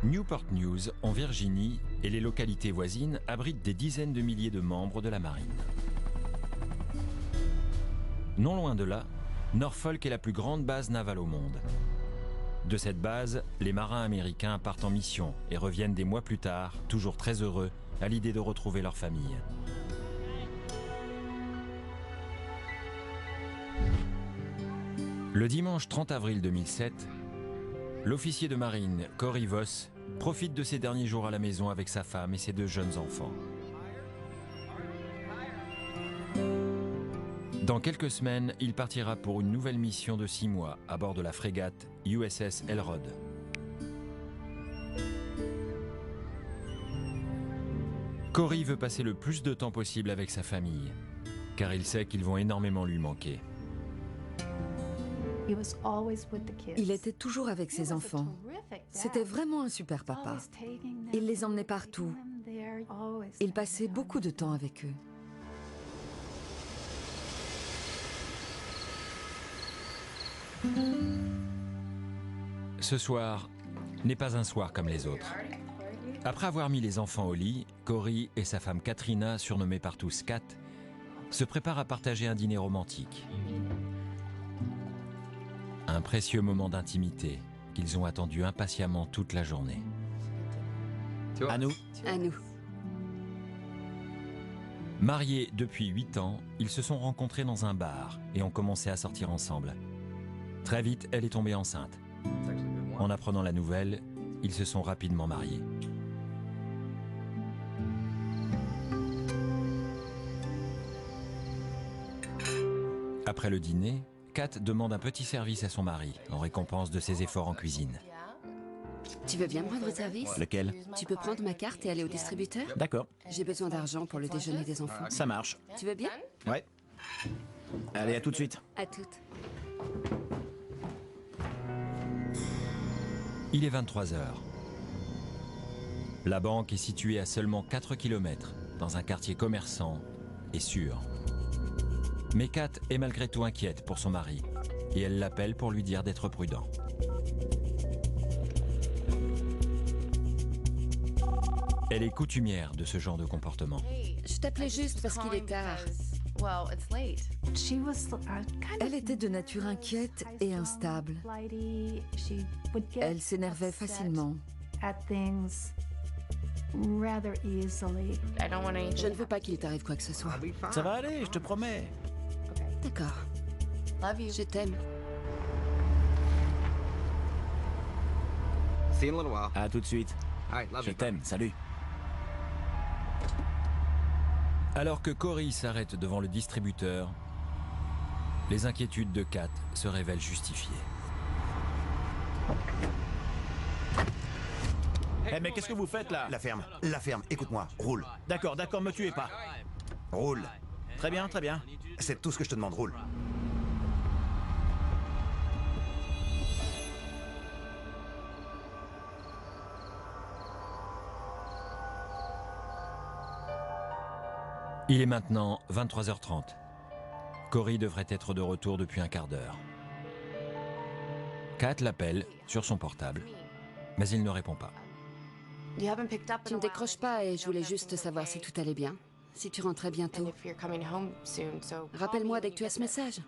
Newport News, en Virginie, et les localités voisines abritent des dizaines de milliers de membres de la marine. Non loin de là, Norfolk est la plus grande base navale au monde. De cette base, les marins américains partent en mission et reviennent des mois plus tard, toujours très heureux, à l'idée de retrouver leur famille. Le dimanche 30 avril 2007, l'officier de marine Cory Voss profite de ses derniers jours à la maison avec sa femme et ses 2 jeunes enfants. Dans quelques semaines, il partira pour une nouvelle mission de 6 mois à bord de la frégate USS Elrod. Cory veut passer le plus de temps possible avec sa famille, car il sait qu'ils vont énormément lui manquer. Il était toujours avec ses enfants. C'était vraiment un super papa. Il les emmenait partout. Il passait beaucoup de temps avec eux. Ce soir n'est pas un soir comme les autres. Après avoir mis les enfants au lit, Cory et sa femme Katrina, surnommée par tous Kat, se préparent à partager un dîner romantique. Un précieux moment d'intimité qu'ils ont attendu impatiemment toute la journée. À nous. À nous. Mariés depuis 8 ans, ils se sont rencontrés dans un bar et ont commencé à sortir ensemble. Très vite, elle est tombée enceinte. En apprenant la nouvelle, ils se sont rapidement mariés. Après le dîner, Kat demande un petit service à son mari, en récompense de ses efforts en cuisine. Tu veux bien me rendre service? Lequel? Tu peux prendre ma carte et aller au distributeur? D'accord, J'ai besoin d'argent pour le déjeuner des enfants. ça marche. Tu veux bien? Ouais. Allez, à tout de suite. À toutes. Il est 23 heures. La banque est située à seulement 4 km, dans un quartier commerçant et sûr. Mais Kat est malgré tout inquiète pour son mari, et elle l'appelle pour lui dire d'être prudent. Elle est coutumière de ce genre de comportement. Je t'appelais juste parce qu'il est tard. Elle était de nature inquiète et instable. Elle s'énervait facilement. Je ne veux pas qu'il t'arrive quoi que ce soit. Ça va aller, je te promets. D'accord. Je t'aime. À tout de suite. Je t'aime, salut. Alors que Cory s'arrête devant le distributeur, les inquiétudes de Kat se révèlent justifiées. Eh mais qu'est-ce que vous faites là? La ferme, écoute-moi, roule. D'accord, me tuez pas. Roule. Très bien, très bien. C'est tout ce que je te demande, roule. Il est maintenant 23h30. Cory devrait être de retour depuis un quart d'heure. Kat l'appelle sur son portable, mais il ne répond pas. Tu ne décroches pas et je voulais juste savoir si tout allait bien. Si tu rentrais bientôt. Rappelle-moi dès que tu as ce message.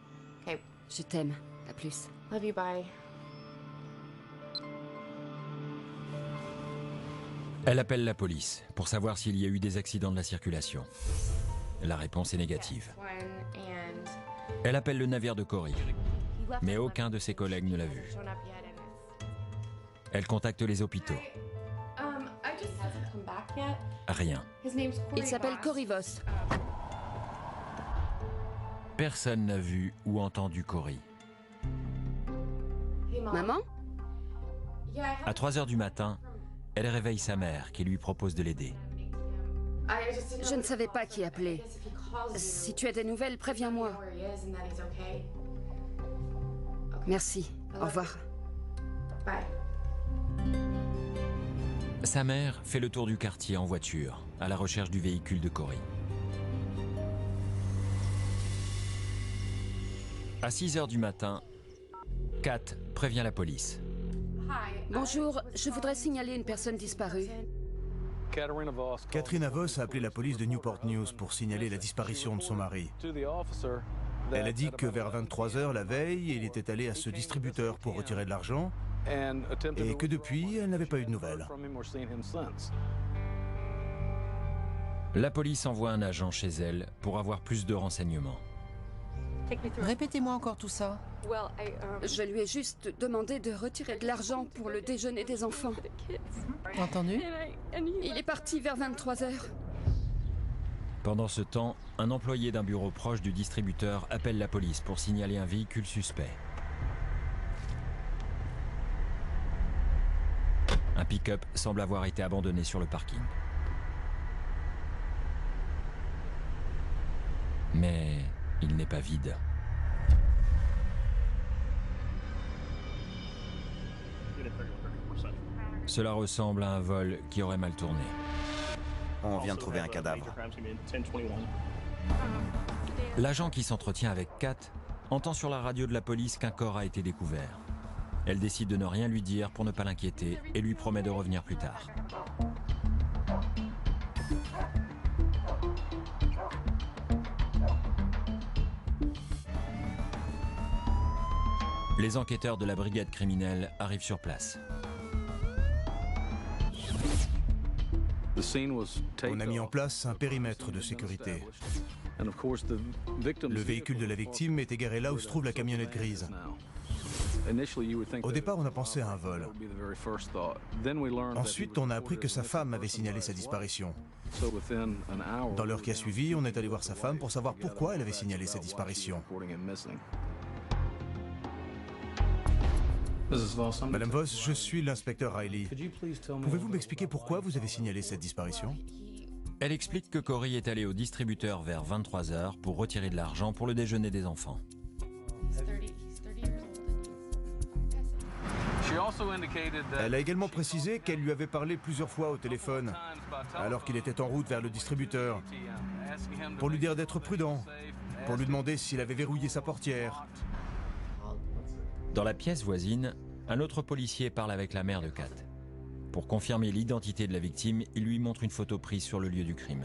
Je t'aime. À plus. Elle appelle la police pour savoir s'il y a eu des accidents de la circulation. La réponse est négative. Elle appelle le navire de Cory, mais aucun de ses collègues ne l'a vu. Elle contacte les hôpitaux. Rien. Il s'appelle Cory Voss. Personne n'a vu ou entendu Cory. Maman? À 3 heures du matin, elle réveille sa mère qui lui propose de l'aider. Je ne savais pas qui appeler. Si tu as des nouvelles, préviens-moi. Merci. Au revoir. Sa mère fait le tour du quartier en voiture, à la recherche du véhicule de Cory. À 6 heures du matin, Kat prévient la police. Bonjour, je voudrais signaler une personne disparue. Katrina Voss a appelé la police de Newport News pour signaler la disparition de son mari. Elle a dit que vers 23 h la veille, il était allé à ce distributeur pour retirer de l'argent et que depuis, elle n'avait pas eu de nouvelles. La police envoie un agent chez elle pour avoir plus de renseignements. Répétez-moi encore tout ça. Je lui ai juste demandé de retirer de l'argent pour le déjeuner des enfants. Entendu? Il est parti vers 23 h. Pendant ce temps, un employé d'un bureau proche du distributeur appelle la police pour signaler un véhicule suspect. Un pick-up semble avoir été abandonné sur le parking. Mais il n'est pas vide. Cela ressemble à un vol qui aurait mal tourné. On vient de trouver un cadavre. L'agent qui s'entretient avec Kat entend sur la radio de la police qu'un corps a été découvert. Elle décide de ne rien lui dire pour ne pas l'inquiéter et lui promet de revenir plus tard. Les enquêteurs de la brigade criminelle arrivent sur place. On a mis en place un périmètre de sécurité. Le véhicule de la victime est égaré là où se trouve la camionnette grise. Au départ, on a pensé à un vol. Ensuite, on a appris que sa femme avait signalé sa disparition. Dans l'heure qui a suivi, on est allé voir sa femme pour savoir pourquoi elle avait signalé sa disparition. Madame Voss, je suis l'inspecteur Riley. Pouvez-vous m'expliquer pourquoi vous avez signalé cette disparition? Elle explique que Corey est allé au distributeur vers 23 h pour retirer de l'argent pour le déjeuner des enfants. Elle a également précisé qu'elle lui avait parlé plusieurs fois au téléphone, alors qu'il était en route vers le distributeur, pour lui dire d'être prudent, pour lui demander s'il avait verrouillé sa portière. Dans la pièce voisine, un autre policier parle avec la mère de Kat. Pour confirmer l'identité de la victime, il lui montre une photo prise sur le lieu du crime.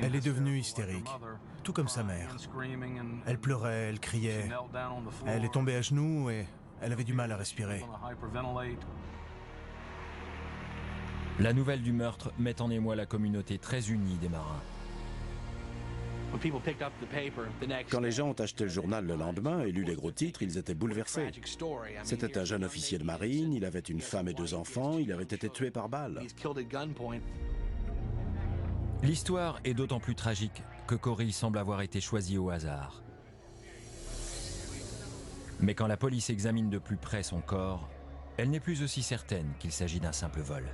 Elle est devenue hystérique, tout comme sa mère. Elle pleurait, elle criait, elle est tombée à genoux et elle avait du mal à respirer. La nouvelle du meurtre met en émoi la communauté très unie des marins. Quand les gens ont acheté le journal le lendemain et lu les gros titres, ils étaient bouleversés. C'était un jeune officier de marine, il avait une femme et 2 enfants, il avait été tué par balle. L'histoire est d'autant plus tragique que Corey semble avoir été choisi au hasard. Mais quand la police examine de plus près son corps, elle n'est plus aussi certaine qu'il s'agit d'un simple vol.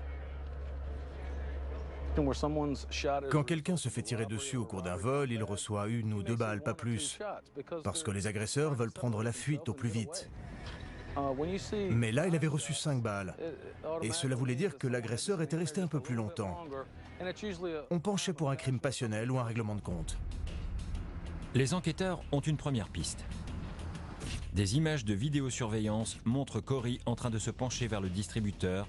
Quand quelqu'un se fait tirer dessus au cours d'un vol, il reçoit 1 ou 2 balles, pas plus, parce que les agresseurs veulent prendre la fuite au plus vite. Mais là, il avait reçu 5 balles, et cela voulait dire que l'agresseur était resté un peu plus longtemps. On penchait pour un crime passionnel ou un règlement de compte. Les enquêteurs ont une première piste. Des images de vidéosurveillance montrent Corey en train de se pencher vers le distributeur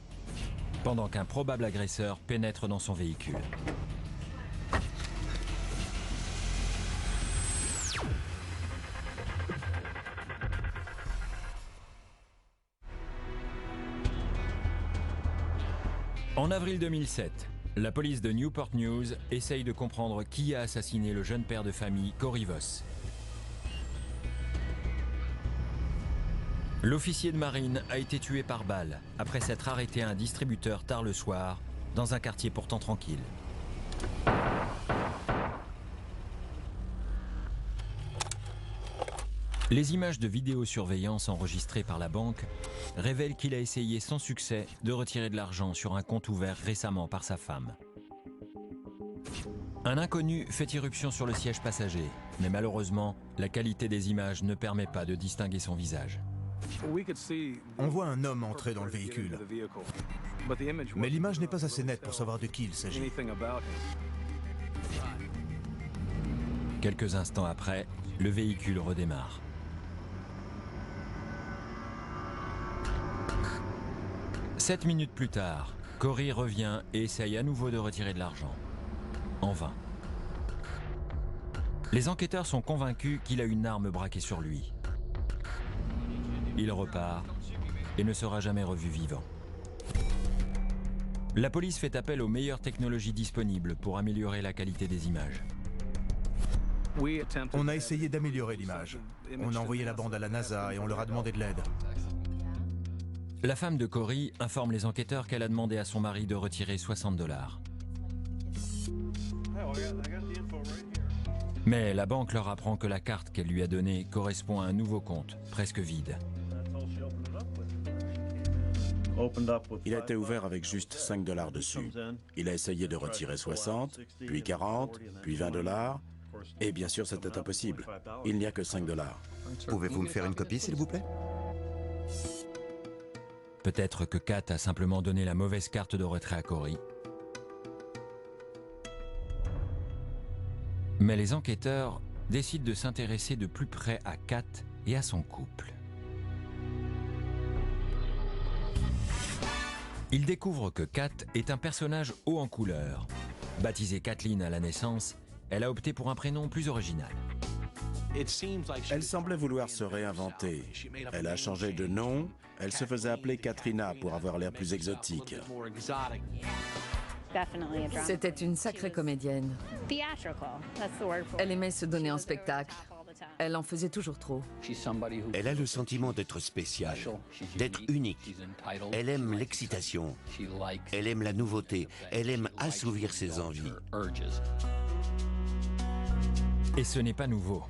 pendant qu'un probable agresseur pénètre dans son véhicule. En avril 2007, la police de Newport News essaye de comprendre qui a assassiné le jeune père de famille Corey Voss. L'officier de marine a été tué par balle après s'être arrêté à un distributeur tard le soir dans un quartier pourtant tranquille. Les images de vidéosurveillance enregistrées par la banque révèlent qu'il a essayé sans succès de retirer de l'argent sur un compte ouvert récemment par sa femme. Un inconnu fait irruption sur le siège passager, mais malheureusement, la qualité des images ne permet pas de distinguer son visage. On voit un homme entrer dans le véhicule, mais l'image n'est pas assez nette pour savoir de qui il s'agit. Quelques instants après, le véhicule redémarre. 7 minutes plus tard, Corey revient et essaye à nouveau de retirer de l'argent. En vain. Les enquêteurs sont convaincus qu'il a une arme braquée sur lui. Il repart et ne sera jamais revu vivant. La police fait appel aux meilleures technologies disponibles pour améliorer la qualité des images. On a essayé d'améliorer l'image. On a envoyé la bande à la NASA et on leur a demandé de l'aide. La femme de Corey informe les enquêteurs qu'elle a demandé à son mari de retirer $60. Mais la banque leur apprend que la carte qu'elle lui a donnée correspond à un nouveau compte, presque vide. Il a été ouvert avec juste $5 dessus. Il a essayé de retirer 60, puis 40, puis $20. Et bien sûr, c'était impossible. Il n'y a que $5. Pouvez-vous me faire une copie, s'il vous plaît? Peut-être que Kat a simplement donné la mauvaise carte de retrait à Corey. Mais les enquêteurs décident de s'intéresser de plus près à Kat et à son couple. Ils découvrent que Kat est un personnage haut en couleur. Baptisée Kathleen à la naissance, elle a opté pour un prénom plus original. Elle semblait vouloir se réinventer. Elle a changé de nom. Elle se faisait appeler Katrina pour avoir l'air plus exotique. C'était une sacrée comédienne. Elle aimait se donner en spectacle. Elle en faisait toujours trop. Elle a le sentiment d'être spéciale, d'être unique. Elle aime l'excitation. Elle aime la nouveauté. Elle aime assouvir ses envies. Et ce n'est pas nouveau.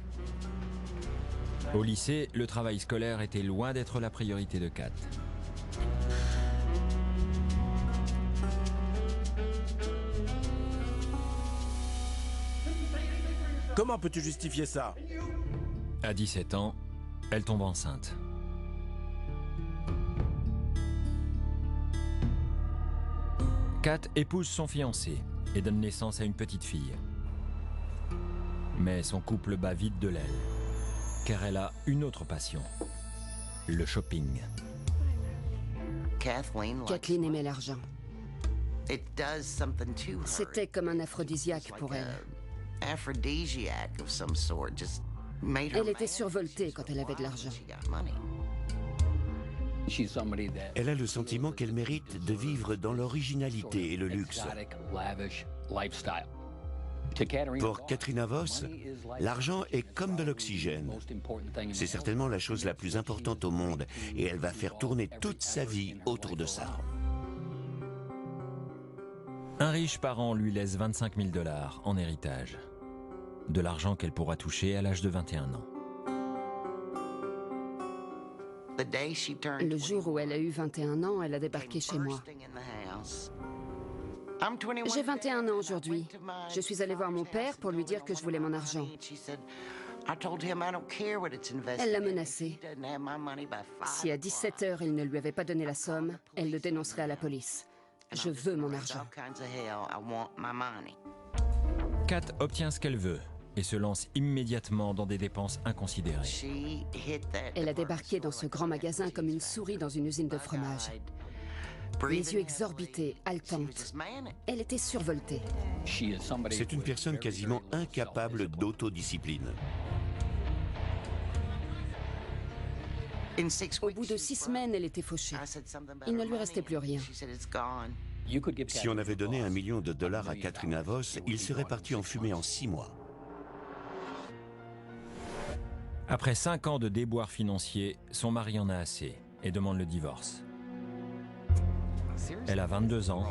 Au lycée, le travail scolaire était loin d'être la priorité de Kat. Comment peux-tu justifier ça? À 17 ans, elle tombe enceinte. Kat épouse son fiancé et donne naissance à une petite fille. Mais son couple bat vite de l'aile, car elle a une autre passion, le shopping. Kathleen aimait l'argent. C'était comme un aphrodisiaque pour elle. Elle était survoltée quand elle avait de l'argent. Elle a le sentiment qu'elle mérite de vivre dans l'originalité et le luxe. Pour Katrina Voss, l'argent est comme de l'oxygène. C'est certainement la chose la plus importante au monde et elle va faire tourner toute sa vie autour de ça. Un riche parent lui laisse $25 000 en héritage. De l'argent qu'elle pourra toucher à l'âge de 21 ans. Le jour où elle a eu 21 ans, elle a débarqué chez moi. J'ai 21 ans aujourd'hui. Je suis allée voir mon père pour lui dire que je voulais mon argent. Elle l'a menacé. Si à 17 heures il ne lui avait pas donné la somme, elle le dénoncerait à la police. Je veux mon argent. Kat obtient ce qu'elle veut et se lance immédiatement dans des dépenses inconsidérées. Elle a débarqué dans ce grand magasin comme une souris dans une usine de fromage. Les yeux exorbités, haletantes. Elle était survoltée. C'est une personne quasiment incapable d'autodiscipline. Au bout de 6 semaines, elle était fauchée. Il ne lui restait plus rien. Si on avait donné $1 million à Katrina Voss, il serait parti en fumée en 6 mois. Après 5 ans de déboires financiers, son mari en a assez et demande le divorce. Elle a 22 ans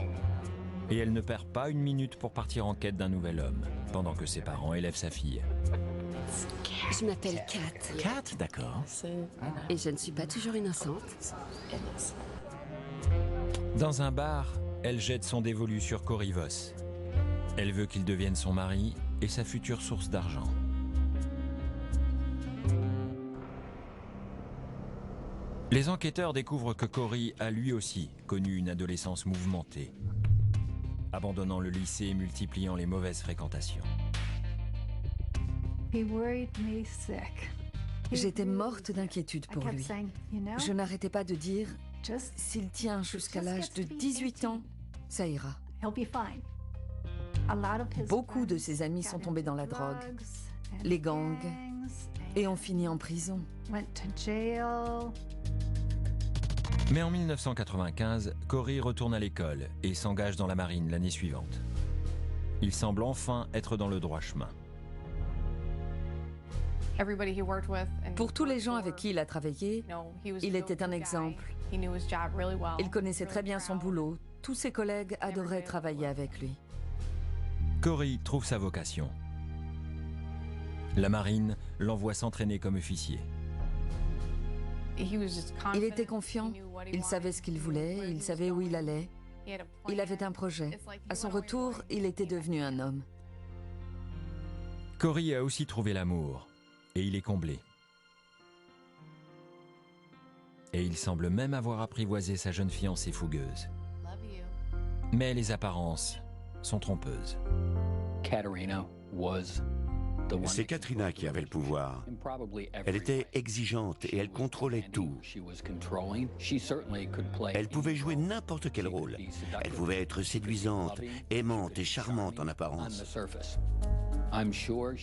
et elle ne perd pas une minute pour partir en quête d'un nouvel homme, pendant que ses parents élèvent sa fille. Je m'appelle Kat. Kat, d'accord. Et je ne suis pas toujours innocente. Dans un bar, elle jette son dévolu sur Corey Voss. Elle veut qu'il devienne son mari et sa future source d'argent. Les enquêteurs découvrent que Corey a lui aussi connu une adolescence mouvementée, abandonnant le lycée et multipliant les mauvaises fréquentations. J'étais morte d'inquiétude pour lui. Je n'arrêtais pas de dire S'il tient jusqu'à l'âge de 18 ans, ça ira. Beaucoup de ses amis sont tombés dans la drogue, les gangs, et ont fini en prison. Mais en 1995, Corey retourne à l'école et s'engage dans la marine l'année suivante. Il semble enfin être dans le droit chemin. Pour tous les gens avec qui il a travaillé, il était un exemple. Il connaissait très bien son boulot. Tous ses collègues adoraient travailler avec lui. Corey trouve sa vocation. La marine l'envoie s'entraîner comme officier. Il était confiant, il savait ce qu'il voulait, il savait où il allait. Il avait un projet. À son retour, il était devenu un homme. Corey a aussi trouvé l'amour, et il est comblé. Et il semble même avoir apprivoisé sa jeune fiancée fougueuse. Mais les apparences sont trompeuses. C'est Katrina qui avait le pouvoir. Elle était exigeante et elle contrôlait tout. Elle pouvait jouer n'importe quel rôle. Elle pouvait être séduisante, aimante et charmante en apparence.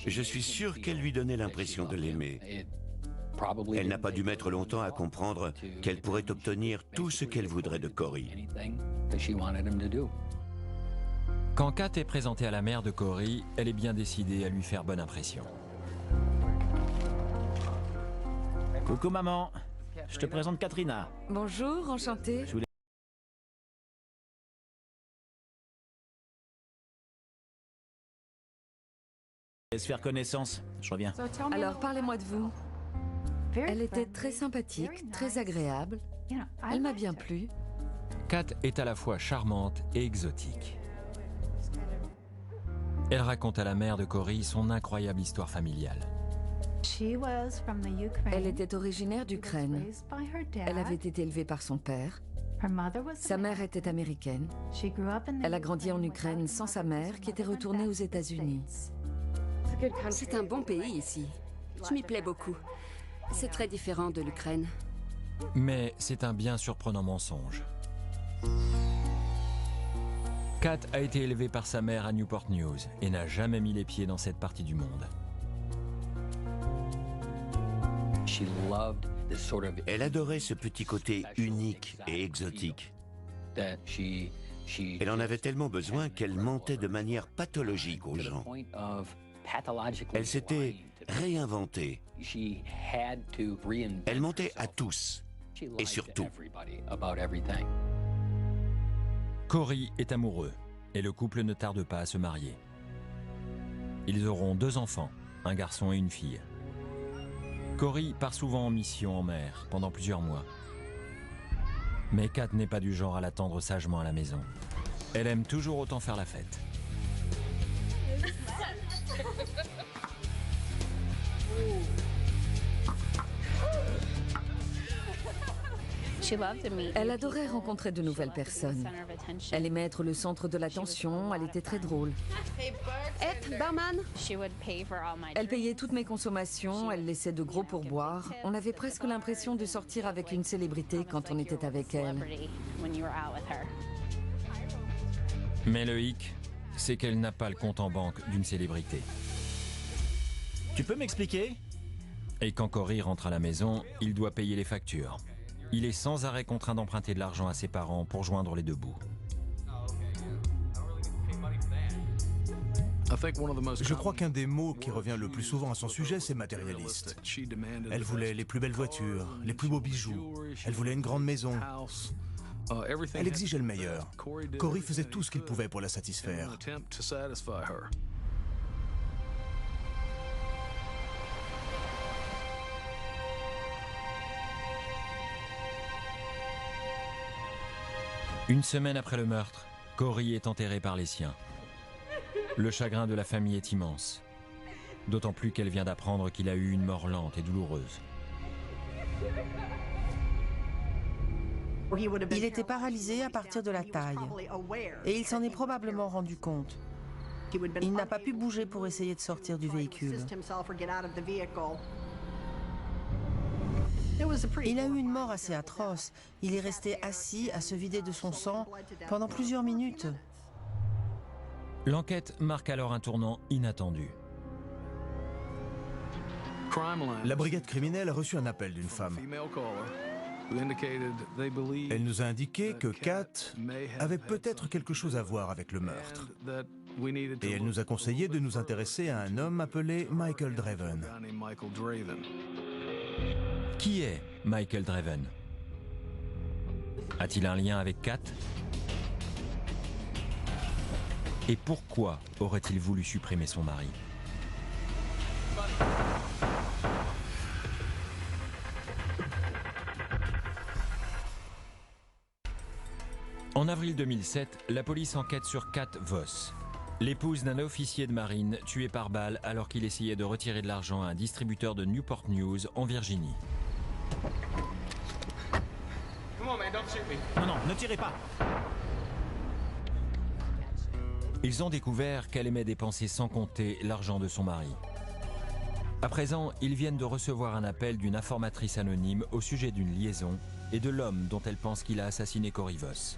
Je suis sûr qu'elle lui donnait l'impression de l'aimer. Elle n'a pas dû mettre longtemps à comprendre qu'elle pourrait obtenir tout ce qu'elle voudrait de Corey. Quand Kat est présentée à la mère de Corey, elle est bien décidée à lui faire bonne impression. Coucou maman, je te présente Katrina. Bonjour, enchantée. Laisse faire connaissance, je reviens. Alors, parlez-moi de vous. Elle était très sympathique, très agréable. Elle m'a bien plu. Kat est à la fois charmante et exotique. Elle raconte à la mère de Corey son incroyable histoire familiale. Elle était originaire d'Ukraine. Elle avait été élevée par son père. Sa mère était américaine. Elle a grandi en Ukraine sans sa mère, qui était retournée aux États-Unis. C'est un bon pays ici. Je m'y plais beaucoup. C'est très différent de l'Ukraine. Mais c'est un bien surprenant mensonge. Kat a été élevée par sa mère à Newport News et n'a jamais mis les pieds dans cette partie du monde. Elle adorait ce petit côté unique et exotique. Elle en avait tellement besoin qu'elle mentait de manière pathologique aux gens. Elle s'était réinventée. Elle mentait à tous et sur tout. Corey est amoureux et le couple ne tarde pas à se marier. Ils auront 2 enfants, un garçon et une fille. Corey part souvent en mission en mer pendant plusieurs mois. Mais Kat n'est pas du genre à l'attendre sagement à la maison. Elle aime toujours autant faire la fête. Elle adorait rencontrer de nouvelles personnes. Elle aimait être le centre de l'attention, elle était très drôle. Barman. Elle payait toutes mes consommations, elle laissait de gros pourboires. On avait presque l'impression de sortir avec une célébrité quand on était avec elle. Mais le hic, c'est qu'elle n'a pas le compte en banque d'une célébrité. Tu peux m'expliquer? Et quand Corey rentre à la maison, il doit payer les factures. Il est sans arrêt contraint d'emprunter de l'argent à ses parents pour joindre les 2 bouts. Je crois qu'un des mots qui revient le plus souvent à son sujet, c'est matérialiste. Elle voulait les plus belles voitures, les plus beaux bijoux. Elle voulait une grande maison. Elle exigeait le meilleur. Corey faisait tout ce qu'il pouvait pour la satisfaire. Une semaine après le meurtre, Corey est enterrée par les siens. Le chagrin de la famille est immense, d'autant plus qu'elle vient d'apprendre qu'il a eu une mort lente et douloureuse. Il était paralysé à partir de la taille, et il s'en est probablement rendu compte. Il n'a pas pu bouger pour essayer de sortir du véhicule. Il a eu une mort assez atroce. Il est resté assis à se vider de son sang pendant plusieurs minutes. L'enquête marque alors un tournant inattendu. La brigade criminelle a reçu un appel d'une femme. Elle nous a indiqué que Kat avait peut-être quelque chose à voir avec le meurtre. Et elle nous a conseillé de nous intéresser à un homme appelé Michael Draven. Qui est Michael Draven? A-t-il un lien avec Kat? Et pourquoi aurait-il voulu supprimer son mari? En avril 2007, la police enquête sur Kat Voss, l'épouse d'un officier de marine tué par balle alors qu'il essayait de retirer de l'argent à un distributeur de Newport News en Virginie. Non, non, ne tirez pas. Ils ont découvert qu'elle aimait dépenser sans compter l'argent de son mari. À présent, ils viennent de recevoir un appel d'une informatrice anonyme au sujet d'une liaison et de l'homme dont elle pense qu'il a assassiné Cory Voss.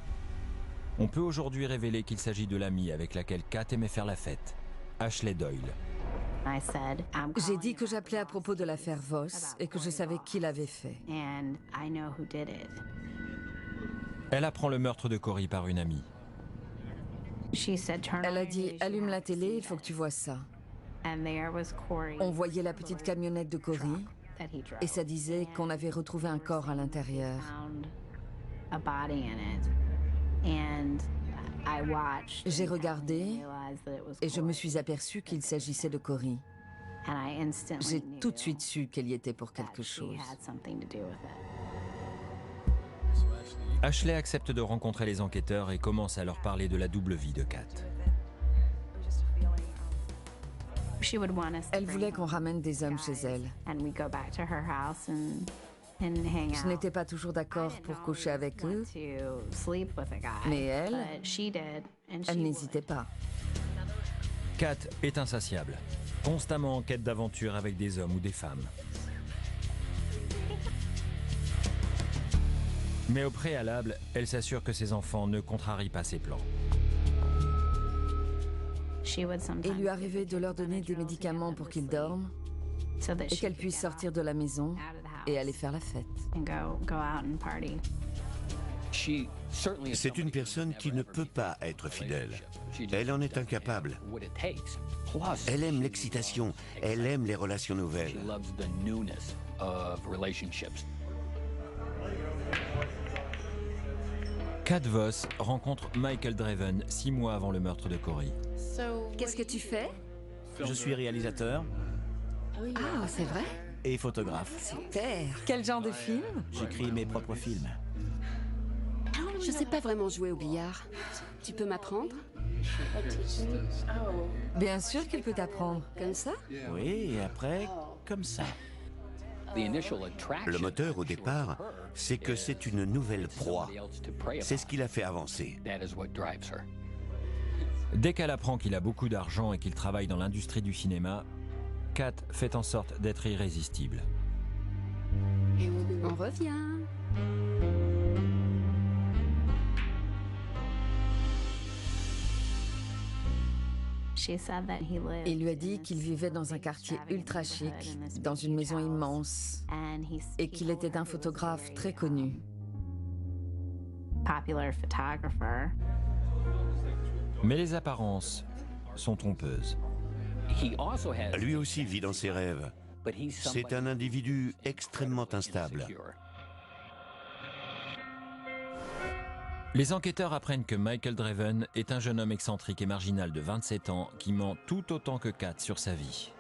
On peut aujourd'hui révéler qu'il s'agit de l'amie avec laquelle Kat aimait faire la fête, Ashley Doyle. J'ai dit que j'appelais à propos de l'affaire Voss et que je savais qui l'avait fait. Elle apprend le meurtre de Cory par une amie. Elle a dit « Allume la télé, il faut que tu vois ça ». On voyait la petite camionnette de Cory et ça disait qu'on avait retrouvé un corps à l'intérieur. J'ai regardé et je me suis aperçue qu'il s'agissait de Cory. J'ai tout de suite su qu'elle y était pour quelque chose. Ashley accepte de rencontrer les enquêteurs et commence à leur parler de la double vie de Kat. Elle voulait qu'on ramène des hommes chez elle. Je n'étais pas toujours d'accord pour coucher avec eux, mais elle n'hésitait pas. Kat est insatiable, constamment en quête d'aventure avec des hommes ou des femmes. Mais au préalable, elle s'assure que ses enfants ne contrarient pas ses plans. Il lui arrivait de leur donner des médicaments pour qu'ils dorment et qu'elles puissent sortir de la maison et aller faire la fête. C'est une personne qui ne peut pas être fidèle. Elle en est incapable. Elle aime l'excitation, elle aime les relations nouvelles. Kat Voss rencontre Michael Draven 6 mois avant le meurtre de Cory. Qu'est-ce que tu fais? Je suis réalisateur Ah, c'est vrai? et photographe. Super. Quel genre de film? J'écris mes propres films. Je sais pas vraiment jouer au billard. Tu peux m'apprendre? Bien sûr qu'il peut t'apprendre. Comme ça? Oui, et après, comme ça. Le moteur, au départ, c'est que c'est une nouvelle proie. C'est ce qui l'a fait avancer. Dès qu'elle apprend qu'il a beaucoup d'argent et qu'il travaille dans l'industrie du cinéma, Kat fait en sorte d'être irrésistible. On revient. Il lui a dit qu'il vivait dans un quartier ultra chic, dans une maison immense, et qu'il était un photographe très connu. Mais les apparences sont trompeuses. Lui aussi vit dans ses rêves. C'est un individu extrêmement instable. Les enquêteurs apprennent que Michael Draven est un jeune homme excentrique et marginal de 27 ans qui ment tout autant que Kat sur sa vie.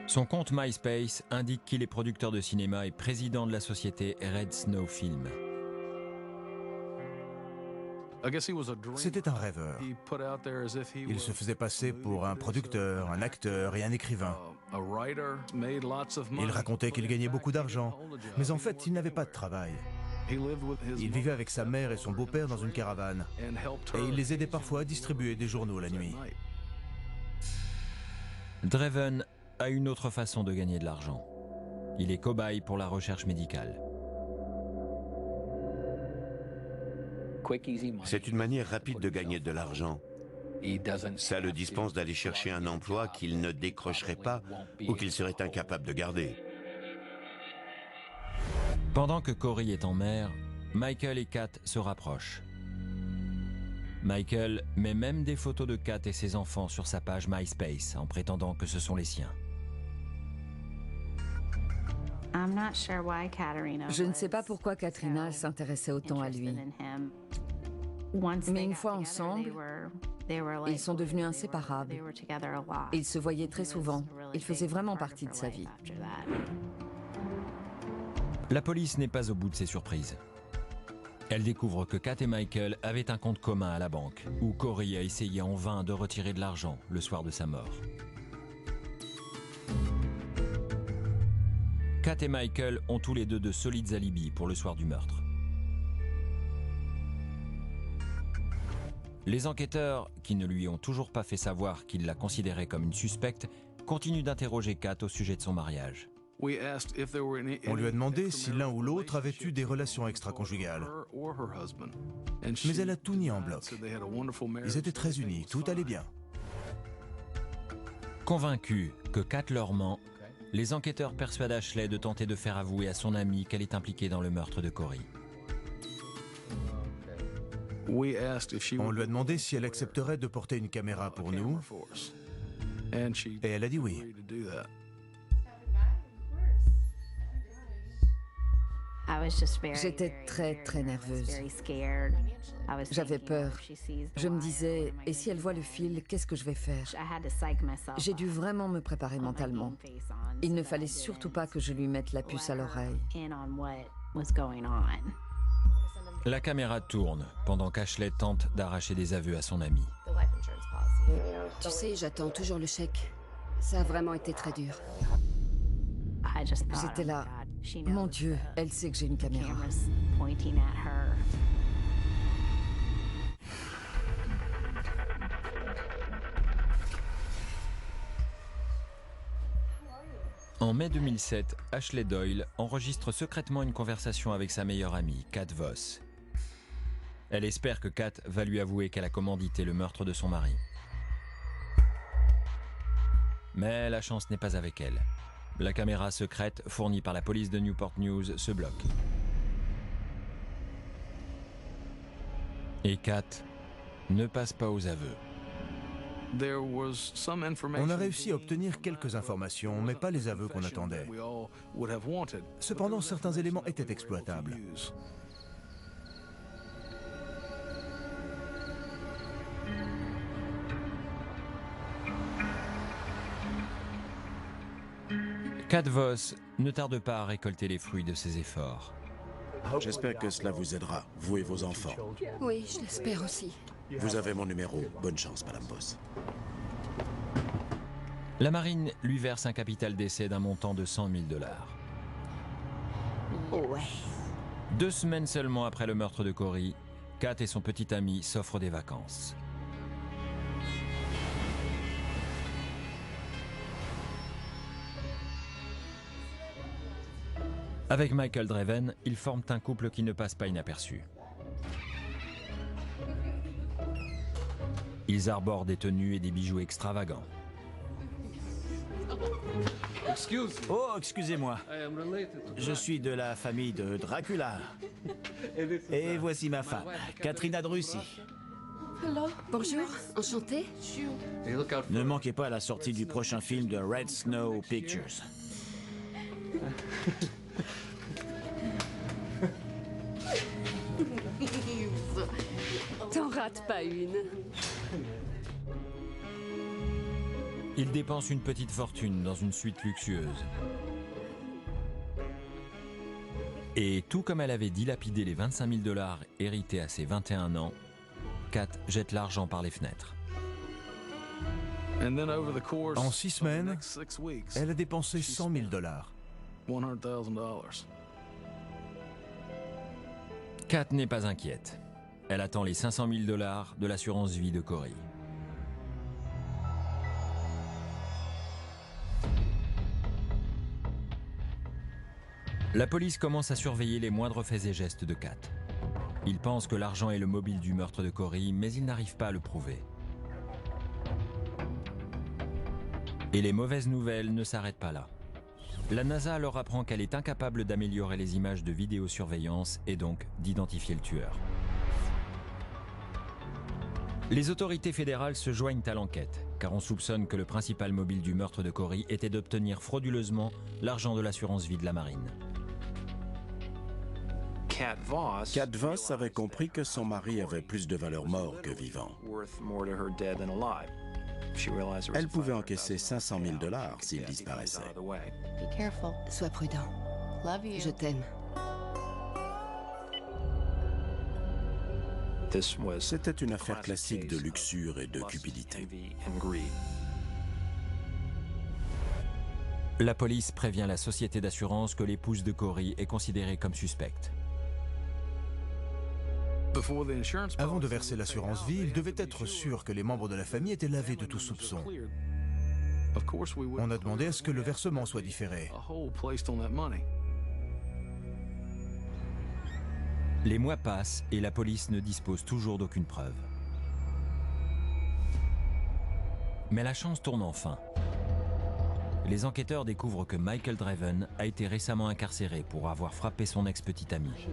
Son compte MySpace indique qu'il est producteur de cinéma et président de la société Red Snow Film. C'était un rêveur. Il se faisait passer pour un producteur, un acteur et un écrivain. Il racontait qu'il gagnait beaucoup d'argent, mais en fait, il n'avait pas de travail. Il vivait avec sa mère et son beau-père dans une caravane, et il les aidait parfois à distribuer des journaux la nuit. Draven a une autre façon de gagner de l'argent. Il est cobaye pour la recherche médicale. C'est une manière rapide de gagner de l'argent. Ça le dispense d'aller chercher un emploi qu'il ne décrocherait pas ou qu'il serait incapable de garder. Pendant que Cory est en mer, Michael et Kat se rapprochent. Michael met même des photos de Kat et ses enfants sur sa page MySpace en prétendant que ce sont les siens. Je ne sais pas pourquoi Katrina s'intéressait autant à lui. Mais une fois ensemble, ils sont devenus inséparables. Et ils se voyaient très souvent. Ils faisaient vraiment partie de sa vie. La police n'est pas au bout de ses surprises. Elle découvre que Kat et Michael avaient un compte commun à la banque, où Cory a essayé en vain de retirer de l'argent le soir de sa mort. Kat et Michael ont tous les deux de solides alibis pour le soir du meurtre. Les enquêteurs, qui ne lui ont toujours pas fait savoir qu'ils la considéraient comme une suspecte, continuent d'interroger Kat au sujet de son mariage. On lui a demandé si l'un ou l'autre avait eu des relations extra-conjugales. Mais elle a tout nié en bloc. Ils étaient très unis, tout allait bien. Convaincus que Kat leur ment, les enquêteurs persuadent Ashley de tenter de faire avouer à son amie qu'elle est impliquée dans le meurtre de Cory. On lui a demandé si elle accepterait de porter une caméra pour nous, et elle a dit oui. J'étais très nerveuse. J'avais peur. Je me disais, et si elle voit le fil, qu'est-ce que je vais faire? J'ai dû vraiment me préparer mentalement. Il ne fallait surtout pas que je lui mette la puce à l'oreille. La caméra tourne pendant qu'Ashley tente d'arracher des aveux à son ami. Tu sais, j'attends toujours le chèque. Ça a vraiment été très dur. J'étais là. Mon Dieu, elle sait que j'ai une caméra. En mai 2007, Ashley Doyle enregistre secrètement une conversation avec sa meilleure amie, Kat Voss. Elle espère que Kat va lui avouer qu'elle a commandité le meurtre de son mari. Mais la chance n'est pas avec elle. La caméra secrète fournie par la police de Newport News se bloque. Et Kat ne passe pas aux aveux. On a réussi à obtenir quelques informations, mais pas les aveux qu'on attendait. Cependant, certains éléments étaient exploitables. Kat Voss ne tarde pas à récolter les fruits de ses efforts. J'espère que cela vous aidera, vous et vos enfants. Oui, je l'espère aussi. Vous avez mon numéro. Bonne chance, Madame Voss. La marine lui verse un capital d'essai d'un montant de 100 000 $. Ouais. 2 semaines seulement après le meurtre de Cory, Kat et son petit ami s'offrent des vacances. Avec Michael Draven, ils forment un couple qui ne passe pas inaperçu. Ils arborent des tenues et des bijoux extravagants. Oh, excusez-moi. Je suis de la famille de Dracula. Et voici ma femme, Katrina de Russie. Bonjour, enchantée. Ne manquez pas la sortie du prochain film de Red Snow Pictures. T'en rates pas une. Ils dépensent une petite fortune dans une suite luxueuse. Et tout comme elle avait dilapidé les 25 000 $ hérités à ses 21 ans, Kat jette l'argent par les fenêtres. En 6 semaines, elle a dépensé 100 000 $. Kat n'est pas inquiète. Elle attend les 500 000 $ de l'assurance vie de Cory. La police commence à surveiller les moindres faits et gestes de Kat. Ils pensent que l'argent est le mobile du meurtre de Corey, mais ils n'arrivent pas à le prouver. Et les mauvaises nouvelles ne s'arrêtent pas là. La NASA leur apprend qu'elle est incapable d'améliorer les images de vidéosurveillance et donc d'identifier le tueur. Les autorités fédérales se joignent à l'enquête, car on soupçonne que le principal mobile du meurtre de Corey était d'obtenir frauduleusement l'argent de l'assurance vie de la marine. Kat Voss avait compris que son mari avait plus de valeur mort que vivant. Elle pouvait encaisser 500 000 $ s'il disparaissait. Sois prudent. Je t'aime. C'était une affaire classique de luxure et de cupidité. La police prévient la société d'assurance que l'épouse de Corey est considérée comme suspecte. Avant de verser l'assurance vie, il devait être sûr que les membres de la famille étaient lavés de tout soupçon. On a demandé à ce que le versement soit différé. Les mois passent et la police ne dispose toujours d'aucune preuve. Mais la chance tourne enfin. Les enquêteurs découvrent que Michael Draven a été récemment incarcéré pour avoir frappé son ex-petite amie.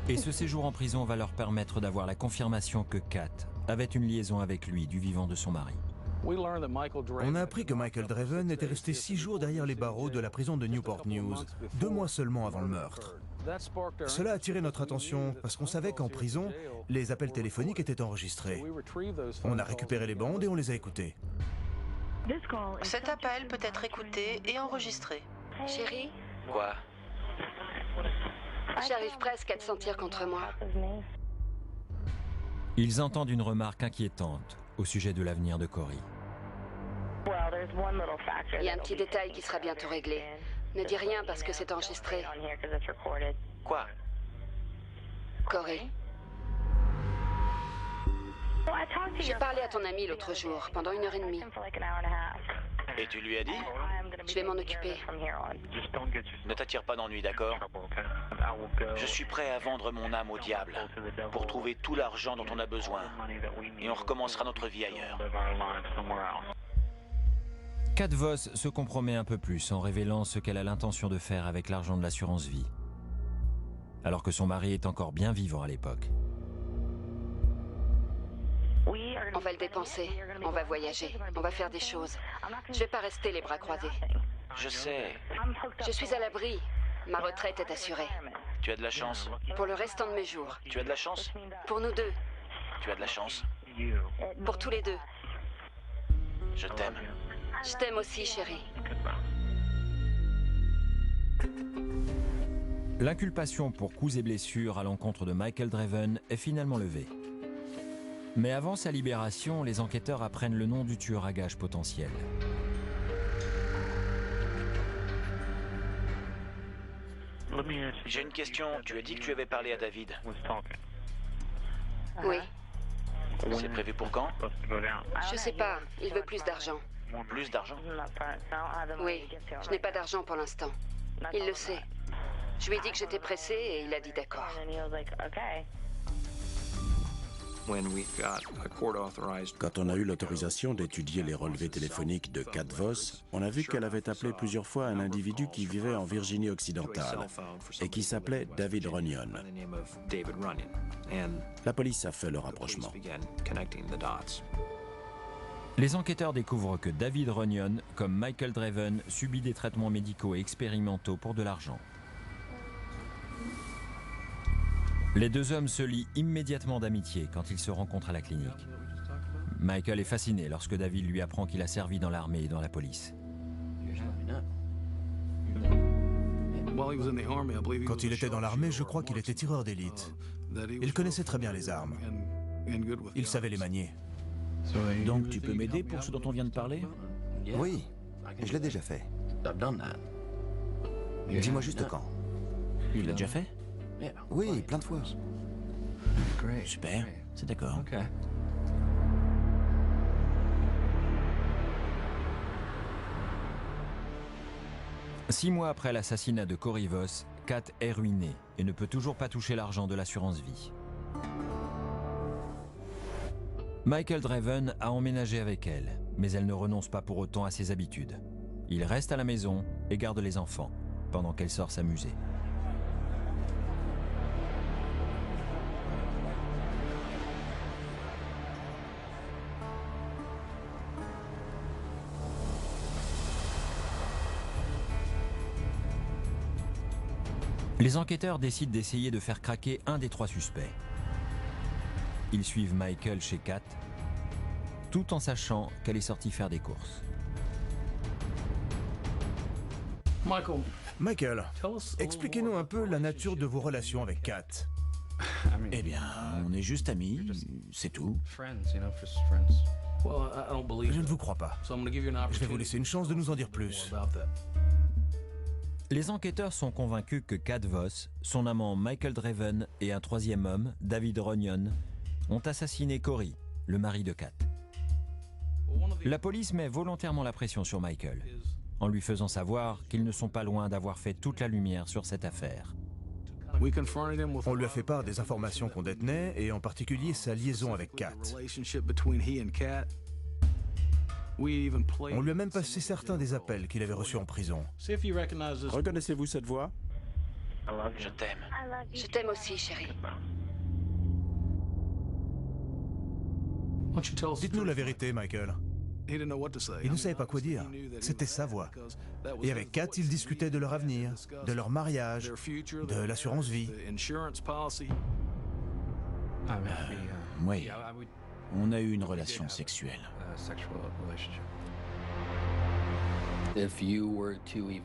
Et ce séjour en prison va leur permettre d'avoir la confirmation que Kat avait une liaison avec lui du vivant de son mari. On a appris que Michael Draven était resté 6 jours derrière les barreaux de la prison de Newport News, 2 mois seulement avant le meurtre. Cela a attiré notre attention parce qu'on savait qu'en prison, les appels téléphoniques étaient enregistrés. On a récupéré les bandes et on les a écoutés. Cet appel peut être écouté et enregistré. Chérie, Quoi? j'arrive presque à te sentir contre moi. Ils entendent une remarque inquiétante au sujet de l'avenir de Corey. Il y a un petit détail qui sera bientôt réglé. Ne dis rien parce que c'est enregistré. Quoi? Corey. J'ai parlé à ton ami l'autre jour, pendant 1h30. Et tu lui as dit? Je vais m'en occuper. Ne t'attire pas d'ennui, d'accord? Je suis prêt à vendre mon âme au diable pour trouver tout l'argent dont on a besoin. Et on recommencera notre vie ailleurs. Kat Voss se compromet un peu plus en révélant ce qu'elle a l'intention de faire avec l'argent de l'assurance vie. Alors que son mari est encore bien vivant à l'époque. On va le dépenser, on va voyager, on va faire des choses. Je vais pas rester les bras croisés. Je sais. Je suis à l'abri. Ma retraite est assurée. Tu as de la chance. Pour le restant de mes jours. Tu as de la chance. Pour nous deux. Tu as de la chance. Pour tous les deux. Je t'aime. Je t'aime aussi, chérie. L'inculpation pour coups et blessures à l'encontre de Michael Draven est finalement levée. Mais avant sa libération, les enquêteurs apprennent le nom du tueur à gages potentiel. J'ai une question. Tu as dit que tu avais parlé à David. Oui. C'est prévu pour quand? Je sais pas, il veut plus d'argent. Plus d'argent? Oui, je n'ai pas d'argent pour l'instant. Il le sait. Je lui ai dit que j'étais pressée et il a dit d'accord. Quand on a eu l'autorisation d'étudier les relevés téléphoniques de Kat Voss, on a vu qu'elle avait appelé plusieurs fois un individu qui vivait en Virginie occidentale et qui s'appelait David Runyon. La police a fait le rapprochement. Les enquêteurs découvrent que David Runyon, comme Michael Draven, subit des traitements médicaux et expérimentaux pour de l'argent. Les deux hommes se lient immédiatement d'amitié quand ils se rencontrent à la clinique. Michael est fasciné lorsque David lui apprend qu'il a servi dans l'armée et dans la police. Quand il était dans l'armée, je crois qu'il était tireur d'élite. Il connaissait très bien les armes. Il savait les manier. Donc tu peux m'aider pour ce dont on vient de parler? Oui, je l'ai déjà fait. Dis-moi juste quand. Il l'a déjà fait? Oui, plein de fois. Super, c'est d'accord. 6 mois après l'assassinat de Cory Voss, Kat est ruinée et ne peut toujours pas toucher l'argent de l'assurance vie. Michael Draven a emménagé avec elle, mais elle ne renonce pas pour autant à ses habitudes. Il reste à la maison et garde les enfants, pendant qu'elle sort s'amuser. Les enquêteurs décident d'essayer de faire craquer un des 3 suspects. Ils suivent Michael chez Kat, tout en sachant qu'elle est sortie faire des courses. Michael, expliquez-nous un peu la nature de vos relations avec Kat. Eh bien, on est juste amis, c'est tout. Je ne vous crois pas. Je vais vous laisser une chance de nous en dire plus. Les enquêteurs sont convaincus que Kat Voss, son amant Michael Draven et un 3e homme, David Runyon, ont assassiné Cory, le mari de Kat. La police met volontairement la pression sur Michael, en lui faisant savoir qu'ils ne sont pas loin d'avoir fait toute la lumière sur cette affaire. On lui a fait part des informations qu'on détenait, et en particulier sa liaison avec Kat. On lui a même passé certains des appels qu'il avait reçus en prison. Reconnaissez-vous cette voix? Je t'aime. Je t'aime aussi, chérie. Dites-nous la vérité, Michael. Il ne savait pas quoi dire. C'était sa voix. Et avec Kat, ils discutaient de leur avenir, de leur mariage, de l'assurance vie. Oui, on a eu une relation sexuelle.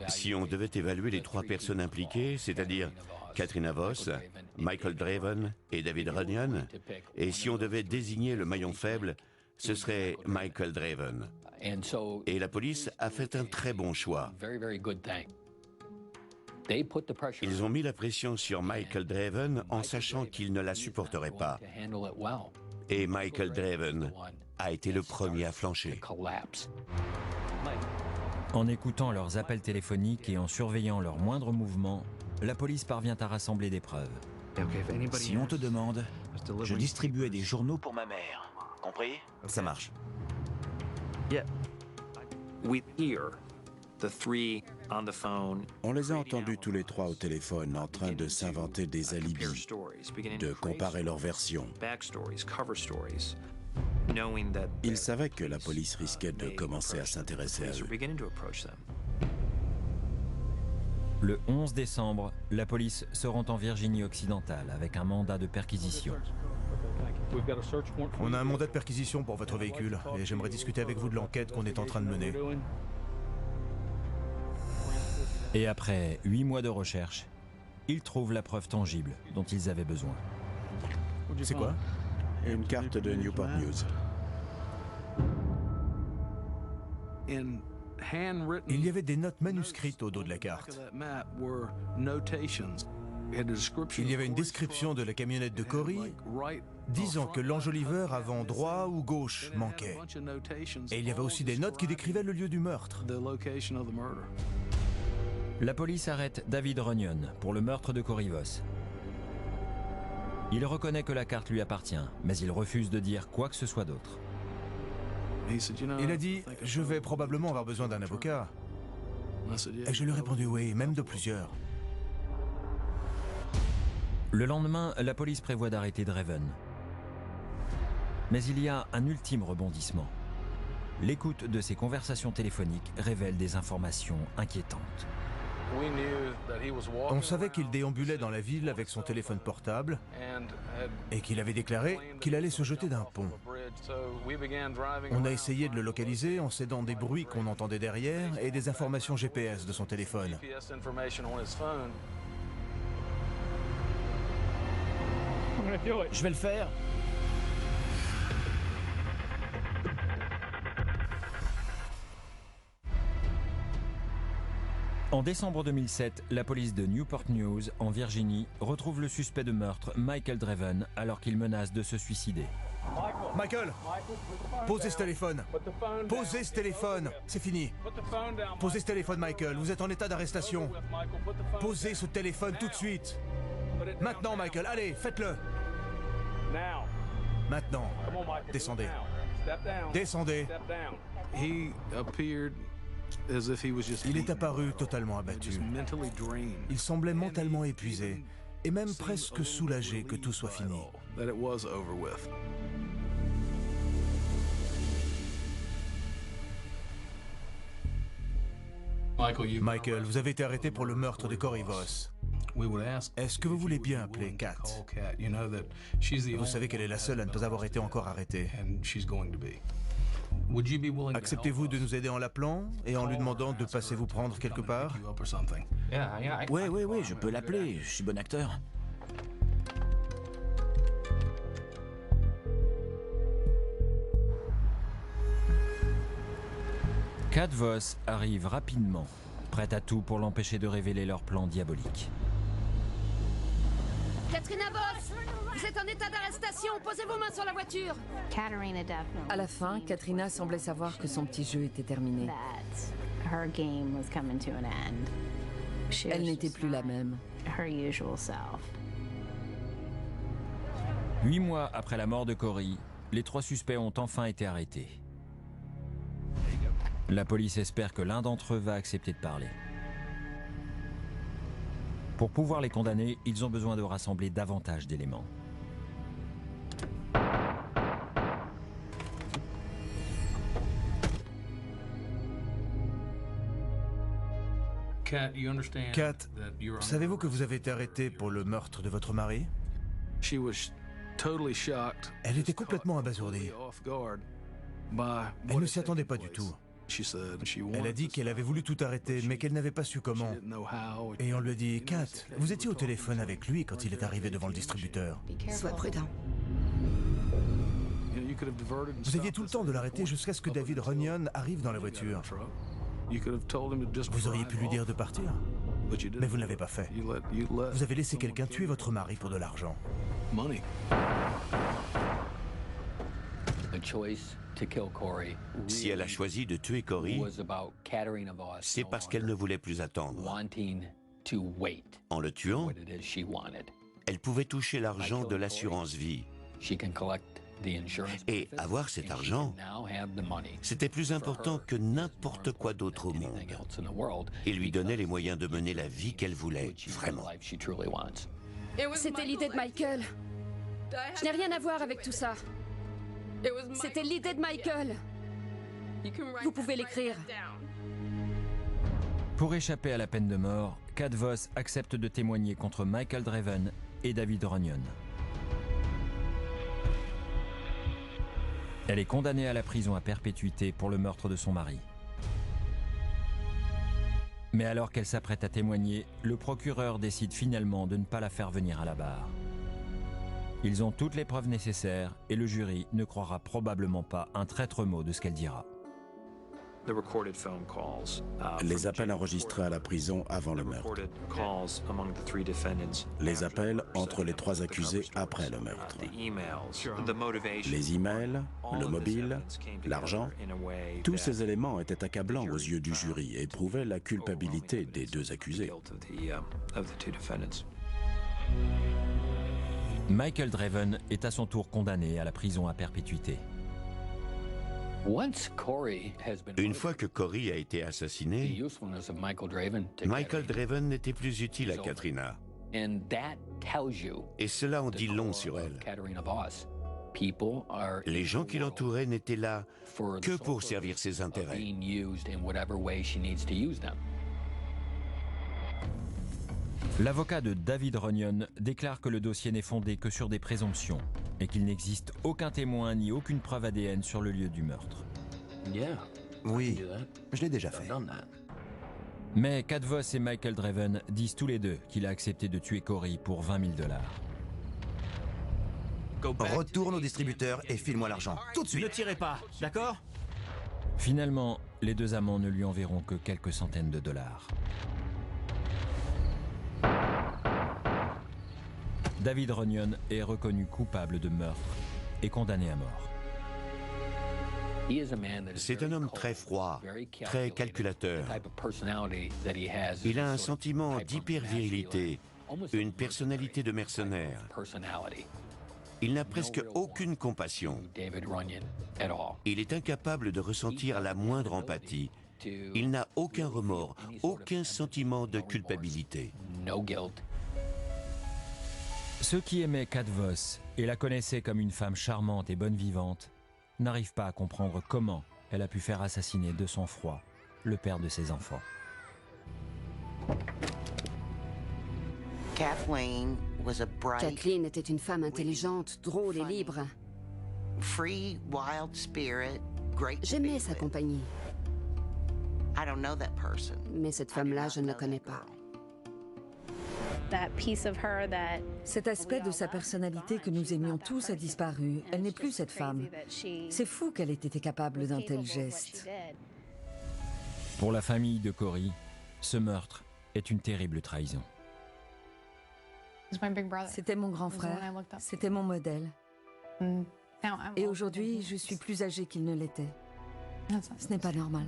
Si on devait évaluer les 3 personnes impliquées, c'est-à-dire Katrina Voss, Michael Draven et David Runyon, et si on devait désigner le maillon faible, ce serait Michael Draven. Et la police a fait un très bon choix. Ils ont mis la pression sur Michael Draven en sachant qu'il ne la supporterait pas. Et Michael Draven a été le premier à flancher. En écoutant leurs appels téléphoniques et en surveillant leurs moindres mouvements, la police parvient à rassembler des preuves. Si on te demande, je distribuais des journaux Pour ma mère, compris? Ça marche. On les a entendus tous les 3 au téléphone en train de s'inventer des alibis, de comparer leurs versions. Ils savaient que la police risquait de commencer à s'intéresser à eux. Le 11 décembre, la police se rend en Virginie occidentale avec un mandat de perquisition. On a un mandat de perquisition pour votre véhicule, et j'aimerais discuter avec vous de l'enquête qu'on est en train de mener. Et après 8 mois de recherche, ils trouvent la preuve tangible dont ils avaient besoin. C'est quoi? Une carte de Newport News. Il y avait des notes manuscrites au dos de la carte. Il y avait une description de la camionnette de Cory, disant que l'enjoliveur avant droit ou gauche manquait. Et il y avait aussi des notes qui décrivaient le lieu du meurtre. La police arrête David Runyon pour le meurtre de Cory Voss. Il reconnaît que la carte lui appartient, mais il refuse de dire quoi que ce soit d'autre. Il a dit « Je vais probablement avoir besoin d'un avocat ». Et je lui ai répondu « Oui, même de plusieurs ». Le lendemain, la police prévoit d'arrêter Draven. Mais il y a un ultime rebondissement. L'écoute de ses conversations téléphoniques révèle des informations inquiétantes. On savait qu'il déambulait dans la ville avec son téléphone portable et qu'il avait déclaré qu'il allait se jeter d'un pont. On a essayé de le localiser en s'aidant des bruits qu'on entendait derrière et des informations GPS de son téléphone. Je vais le faire. En décembre 2007, la police de Newport News, en Virginie, retrouve le suspect de meurtre, Michael Draven, alors qu'il menace de se suicider. Michael. Michael, posez ce téléphone. Posez ce téléphone. C'est fini. Posez ce téléphone, Michael. Vous êtes en état d'arrestation. Posez ce téléphone tout de suite. Maintenant, Michael. Allez, faites-le. Maintenant. Descendez. Descendez. Il est apparu totalement abattu. Il semblait mentalement épuisé et même presque soulagé que tout soit fini. Michael, vous avez été arrêté pour le meurtre de Cory Voss. Est-ce que vous voulez bien appeler Kat? Vous savez qu'elle est la seule à ne pas avoir été encore arrêtée. Acceptez-vous de nous aider en l'appelant et en lui demandant de passer vous prendre quelque part? Oui, je peux l'appeler. Je suis bon acteur. Kat Voss arrive rapidement, prête à tout pour l'empêcher de révéler leur plan diabolique. Katrina Voss, vous êtes en état d'arrestation. Posez vos mains sur la voiture. À la fin, Katrina semblait savoir que son petit jeu était terminé. Elle n'était plus la même. 8 mois après la mort de Cory, les 3 suspects ont enfin été arrêtés. La police espère que l'un d'entre eux va accepter de parler. Pour pouvoir les condamner, ils ont besoin de rassembler davantage d'éléments. Kat, savez-vous que vous avez été arrêtée pour le meurtre de votre mari? Elle était complètement abasourdie. Elle ne s'y attendait pas du tout. Elle a dit qu'elle avait voulu tout arrêter, mais qu'elle n'avait pas su comment. Et on lui a dit, Kat, vous étiez au téléphone avec lui quand il est arrivé devant le distributeur. Sois prudent. Vous aviez tout le temps de l'arrêter jusqu'à ce que David Runyon arrive dans la voiture. Vous auriez pu lui dire de partir, mais vous ne l'avez pas fait. Vous avez laissé quelqu'un tuer votre mari pour de l'argent. Si elle a choisi de tuer Cory, c'est parce qu'elle ne voulait plus attendre. En le tuant, elle pouvait toucher l'argent de l'assurance vie. Et avoir cet argent, c'était plus important que n'importe quoi d'autre au monde. Et lui donnait les moyens de mener la vie qu'elle voulait, vraiment. C'était l'idée de Michael. Je n'ai rien à voir avec tout ça. C'était l'idée de Michael. Vous pouvez l'écrire. Pour échapper à la peine de mort, Kat Voss accepte de témoigner contre Michael Draven et David Runyon. Elle est condamnée à la prison à perpétuité pour le meurtre de son mari. Mais alors qu'elle s'apprête à témoigner, le procureur décide finalement de ne pas la faire venir à la barre. Ils ont toutes les preuves nécessaires et le jury ne croira probablement pas un traître mot de ce qu'elle dira. Les appels enregistrés à la prison avant le meurtre. Les appels entre les 3 accusés après le meurtre. Les emails, le mobile, l'argent, tous ces éléments étaient accablants aux yeux du jury et prouvaient la culpabilité des 2 accusés. Michael Draven est à son tour condamné à la prison à perpétuité. Une fois que Cory a été assassiné, Michael Draven n'était plus utile à Katrina. Et cela en dit long sur elle. Les gens qui l'entouraient n'étaient là que pour servir ses intérêts. L'avocat de David Runyon déclare que le dossier n'est fondé que sur des présomptions et qu'il n'existe aucun témoin ni aucune preuve ADN sur le lieu du meurtre. Oui, je l'ai déjà fait. Mais Kat Voss et Michael Draven disent tous les deux qu'il a accepté de tuer Cory pour $20 000. Retourne au distributeur et file-moi l'argent, tout de suite. Ne tirez pas, d'accord? Finalement, les 2 amants ne lui enverront que quelques centaines de dollars. David Runyon est reconnu coupable de meurtre et condamné à mort. C'est un homme très froid, très calculateur. Il a un sentiment d'hyper-virilité, une personnalité de mercenaire. Il n'a presque aucune compassion. Il est incapable de ressentir la moindre empathie. Il n'a aucun remords, aucun sentiment de culpabilité. Ceux qui aimaient Kat Voss et la connaissaient comme une femme charmante et bonne vivante n'arrivent pas à comprendre comment elle a pu faire assassiner de sang-froid le père de ses enfants. Kathleen était une femme intelligente, drôle et libre. J'aimais sa compagnie. Mais cette femme-là, je ne la connais pas. Cet aspect de sa personnalité que nous aimions tous a disparu. Elle n'est plus cette femme. C'est fou qu'elle ait été capable d'un tel geste. Pour la famille de Corey, ce meurtre est une terrible trahison. C'était mon grand frère, c'était mon modèle. Et aujourd'hui, je suis plus âgée qu'il ne l'était. Ce n'est pas normal.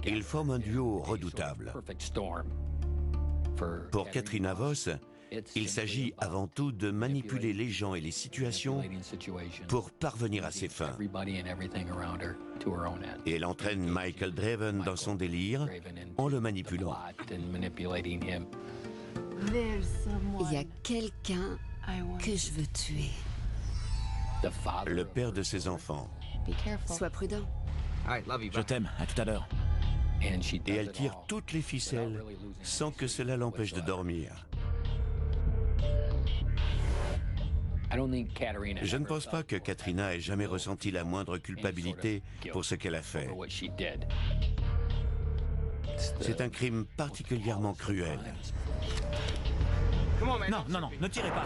Ils forment un duo redoutable. Pour Katrina Voss, il s'agit avant tout de manipuler les gens et les situations pour parvenir à ses fins. Et elle entraîne Michael Draven dans son délire en le manipulant. Il y a quelqu'un que je veux tuer. Le père de ses enfants. Sois prudent. Je t'aime, à tout à l'heure. Et elle tire toutes les ficelles sans que cela l'empêche de dormir. Je ne pense pas que Katrina ait jamais ressenti la moindre culpabilité pour ce qu'elle a fait. C'est un crime particulièrement cruel. Non, ne tirez pas.